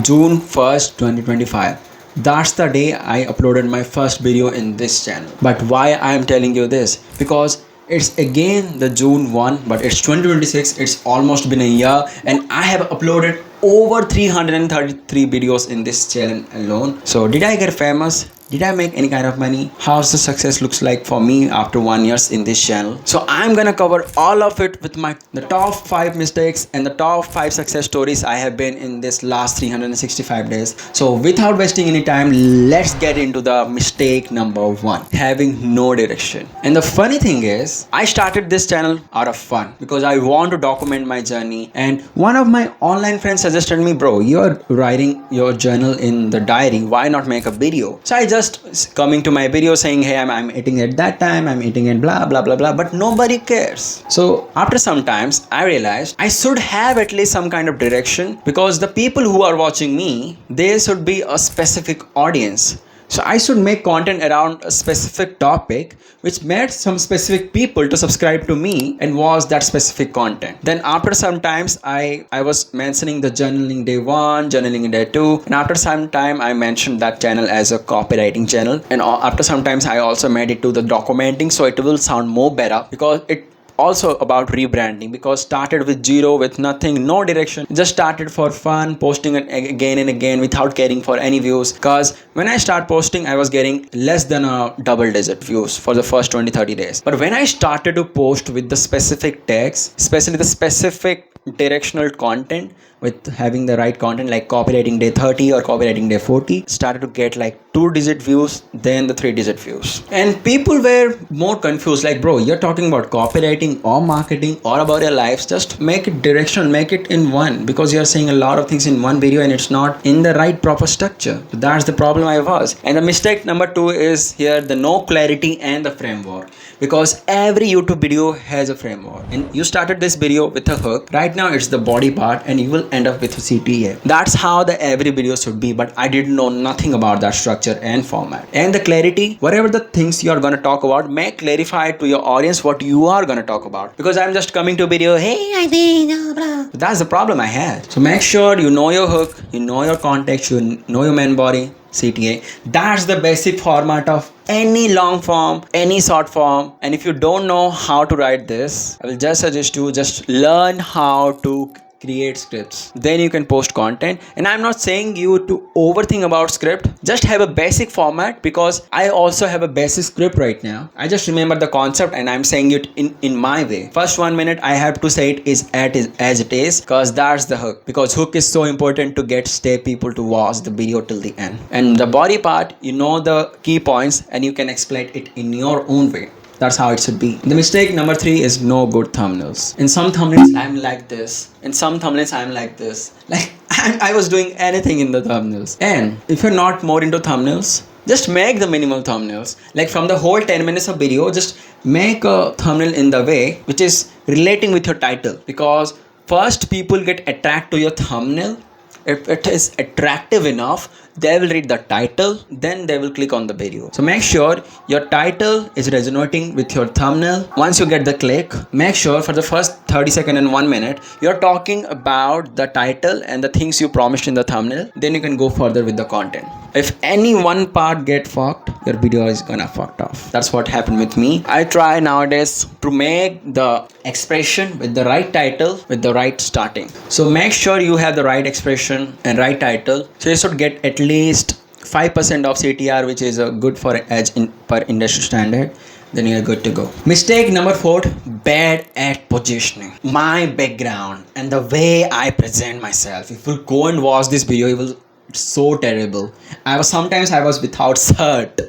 June 1st, 2025. That's the day I uploaded my first video in this channel. But why I am telling you this? Because it's again the June 1, but it's 2026. It's almost been a year, and I have uploaded over 333 videos in this channel alone. So did I get famous? Did I make any kind of money? How's the success looks like for me after 1 year in this channel? So I'm gonna cover all of it with the top 5 mistakes and the top 5 success stories I have been in this last 365 days. So without wasting any time, let's get into the mistake number 1, having no direction. And the funny thing is, I started this channel out of fun because I want to document my journey, and one of my online friends suggested me, bro, you're writing your journal in the diary, why not make a video? So I just coming to my video saying, hey, I'm eating at that time, I'm eating at blah blah blah blah, but nobody cares. So after some times I realized I should have at least some kind of direction, because the people who are watching me, they should be a specific audience. So I should make content around a specific topic which made some specific people to subscribe to me and watch that specific content. Then after some times I was mentioning the journaling day 1, journaling day 2, and after some time I mentioned that channel as a copywriting channel, and after some times I also made it to the documenting, so it will sound more better, because it also about rebranding, because started with zero, with nothing, no direction, just started for fun, posting it again and again without caring for any views. Because when I start posting, I was getting less than a double digit views for the first 20-30 days. But when I started to post with the specific tags, especially the specific directional content, with having the right content like copywriting day 30 or copywriting day 40, started to get like 2-digit views, then the 3-digit views. And people were more confused, like, bro, you're talking about copywriting or marketing or about your lives, just make it directional, make it in one, because you're saying a lot of things in one video and it's not in the right proper structure. So that's the problem I was. And the mistake number 2 is here, the no clarity and the framework, because every YouTube video has a framework, and you started this video with a hook. Right now it's the body part, and you will end up with a CTA. That's how the every video should be, but I didn't know nothing about that structure and format. And the clarity, whatever the things you are going to talk about, make clarify to your audience what you are going to talk about, because I'm just coming to a video, hey, I think blah, blah. That's the problem I had. So make sure you know your hook, you know your context, you know your main body, CTA. That's the basic format of any long form, any short form. And if you don't know how to write this, I will just suggest you just learn how to create scripts, then you can post content. And I'm not saying you to overthink about script, just have a basic format, because I also have a basic script right now. I just remember the concept and I'm saying it in my way. First 1 minute I have to say it is as it is, because that's the hook, because hook is so important to stay people to watch the video till the end. And the body part, you know the key points and you can explain it in your own way. That's how it should be. The mistake number 3 is no good thumbnails. In some thumbnails I'm like this, in some thumbnails I'm like this, like I was doing anything in the thumbnails. And if you're not more into thumbnails, just make the minimal thumbnails. Like from the whole 10 minutes of video, just make a thumbnail in the way which is relating with your title, because first people get attracted to your thumbnail. If it is attractive enough, they will read the title, then they will click on the video. So make sure your title is resonating with your thumbnail. Once you get the click, make sure for the first 30 seconds and 1 minute, you're talking about the title and the things you promised in the thumbnail. Then you can go further with the content. If any one part get fucked, your video is gonna fucked off. That's what happened with me. I try nowadays to make the expression with the right title, with the right starting. So make sure you have the right expression and right title. So you should get at least 5% of CTR, which is good for edge per industry standard. Then you're good to go. Mistake number 4, bad at positioning. My background and the way I present myself, if you go and watch this video, it will so terrible. Sometimes I was without shirt.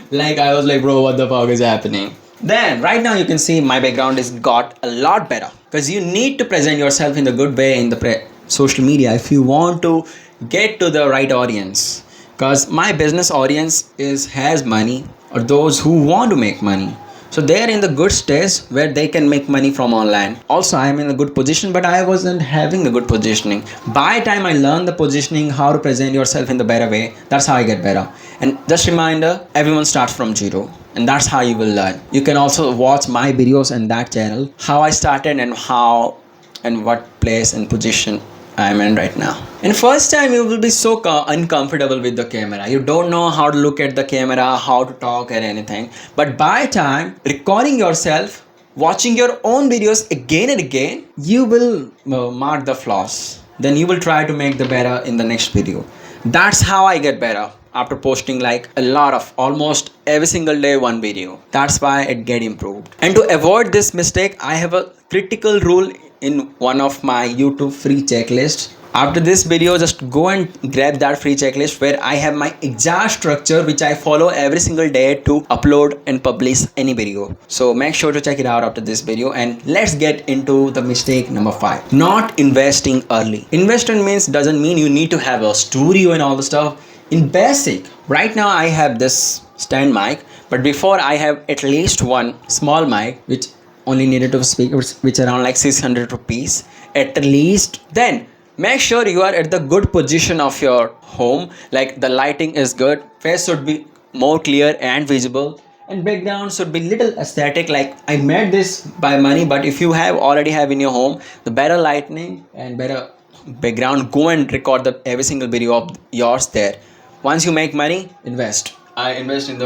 Like I was like, bro, what the fuck is happening? Then right now you can see my background is got a lot better, because you need to present yourself in the good way in the social media if you want to get to the right audience. Because my business audience has money, or those who want to make money. So they're in the good stage where they can make money from online. Also, I'm in a good position, but I wasn't having the good positioning. By the time I learned the positioning, how to present yourself in the better way, that's how I get better. And just reminder, everyone starts from zero. And that's how you will learn. You can also watch my videos in that channel, how I started and how and what place and position I'm in right now. And first time you will be so uncomfortable with the camera. You don't know how to look at the camera, how to talk or anything. But by time recording yourself, watching your own videos again and again, you will mark the flaws. Then you will try to make the better in the next video. That's how I get better after posting like a lot of almost every single day one video. That's why it get improved. And to avoid this mistake, I have a critical rule in one of my YouTube free checklists. After this video, just go and grab that free checklist where I have my exact structure which I follow every single day to upload and publish any video. So make sure to check it out after this video, and let's get into the mistake number 5. Not investing early. Investment means doesn't mean you need to have a studio and all the stuff. In basic, right now I have this stand mic, but before I have at least one small mic which only needed to speak, which around like 600 rupees at least. Then make sure you are at the good position of your home, like the lighting is good, face should be more clear and visible, and background should be little aesthetic. Like I made this by money, but if you have already have in your home the better lighting and better background, go and record the every single video of yours there. Once you make money, invest. I invest in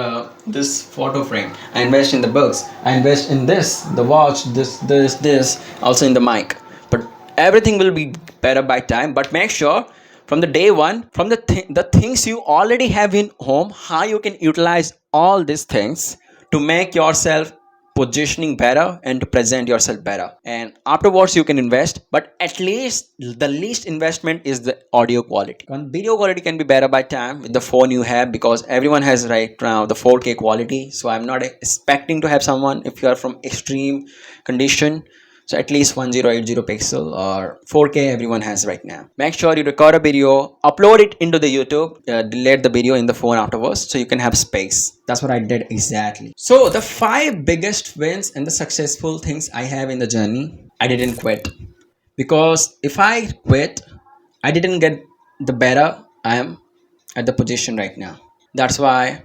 this photo frame. I invest in the books. I invest in this, the watch, this, also in the mic. But everything will be better by time. But make sure from the day one, from the things you already have in home, how you can utilize all these things to make yourself positioning better and to present yourself better. And afterwards you can invest, but at least the least investment is the audio quality. And video quality can be better by time with the phone you have, because everyone has right now the 4K quality. So I'm not expecting to have someone, if you are from extreme condition, so at least 1080 pixel or 4K everyone has right now. Make sure you record a video, upload it into the YouTube, delete the video in the phone afterwards so you can have space. That's what I did exactly. So the 5 biggest wins and the successful things I have in the journey, I didn't quit. Because if I quit, I didn't get the better I am at the position right now. That's why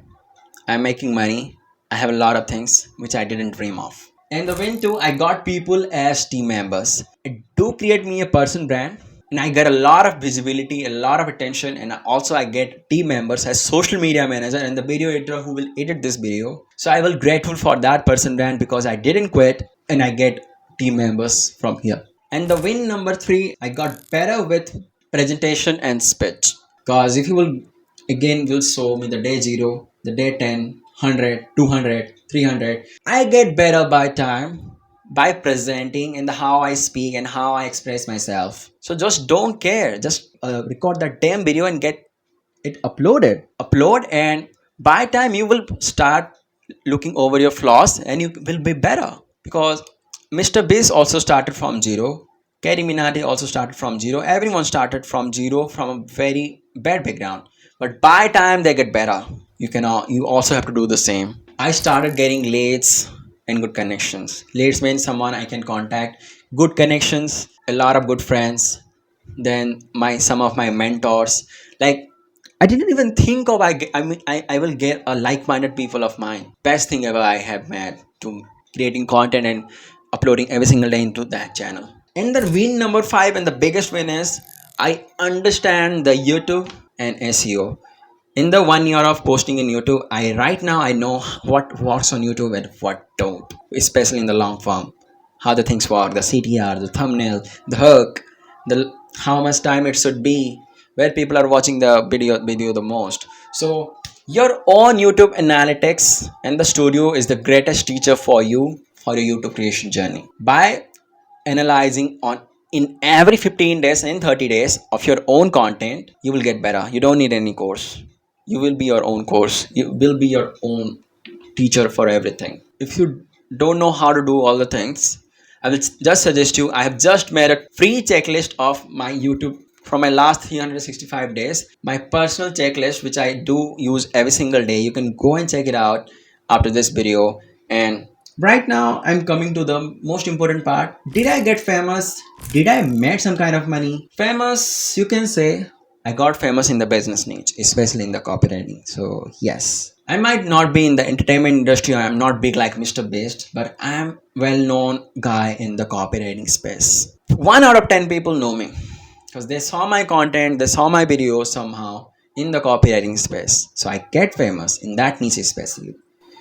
I'm making money. I have a lot of things which I didn't dream of. And the win too, I got people as team members. It do create me a person brand, and I get a lot of visibility, a lot of attention, and also I get team members as social media manager and the video editor who will edit this video. So I will grateful for that person brand because I didn't quit, and I get team members from here. And the win number 3, I got better with presentation and speech. Because if you will again will show me the day 0, the day 10, 100, 200, 300, I get better by time by presenting and the how I speak and how I express myself. So just don't care, just record that damn video and get it upload, and by time you will start looking over your flaws and you will be better. Because Mr. Beast also started from 0, Kerry Minati also started from 0, everyone started from 0 from a very bad background, but by time they get better. You also have to do the same. I started getting leads and good connections. Leads means someone I can contact, good connections, a lot of good friends, then some of my mentors. Like I didn't even think of I will get a like-minded people of mine. Best thing ever I have made to creating content and uploading every single day into that channel. And the win number 5 and the biggest win is I understand the YouTube and SEO. In the 1 year of posting in YouTube, right now I know what works on YouTube and what don't, especially in the long form. How the things work, the CTR, the thumbnail, the hook, the how much time it should be, where people are watching the video the most. So your own YouTube analytics and the studio is the greatest teacher for you for your YouTube creation journey. By analyzing on in every 15 days and 30 days of your own content, you will get better. You don't need any course. You will be your own course. You will be your own teacher for everything. If you don't know how to do all the things, I will just suggest you, I have just made a free checklist of my YouTube from my last 365 days, my personal checklist which I do use every single day. You can go and check it out after this video. And right now I'm coming to the most important part. Did I get famous? Did I make some kind of money? Famous, you can say. I got famous in the business niche, especially in the copywriting. So yes, I might not be in the entertainment industry. I am not big like Mr. Beast, but I am well-known guy in the copywriting space. 1 out of 10 people know me. because they saw my content, they saw my videos somehow in the copywriting space. So I get famous in that niche especially.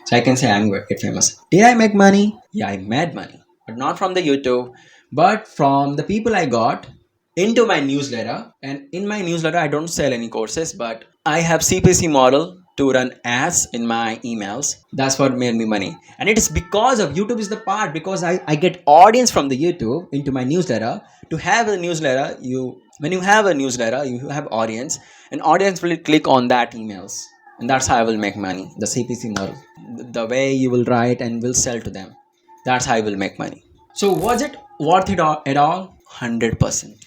So I can say I'm get famous. Did I make money? Yeah, I made money, but not from the YouTube, but from the people I got into my newsletter. And in my newsletter, I don't sell any courses, but I have CPC model to run ads in my emails. That's what made me money. And it is because of YouTube is the part, because I get audience from the YouTube into my newsletter. To have a newsletter, you when you have a newsletter, you have audience, and audience will click on that emails. And that's how I will make money. The CPC model. The way you will write and will sell to them. That's how I will make money. So was it worth it at all? 100%.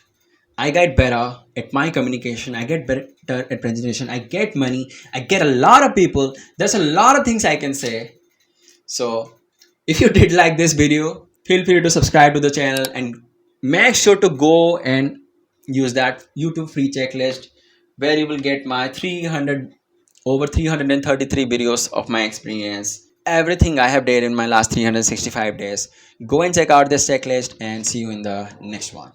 I get better at my communication. I get better at presentation. I get money. I get a lot of people. There's a lot of things I can say. So if you did like this video, feel free to subscribe to the channel and make sure to go and use that YouTube free checklist where you will get my 333 videos of my experience. Everything I have did in my last 365 days. Go and check out this checklist and see you in the next one.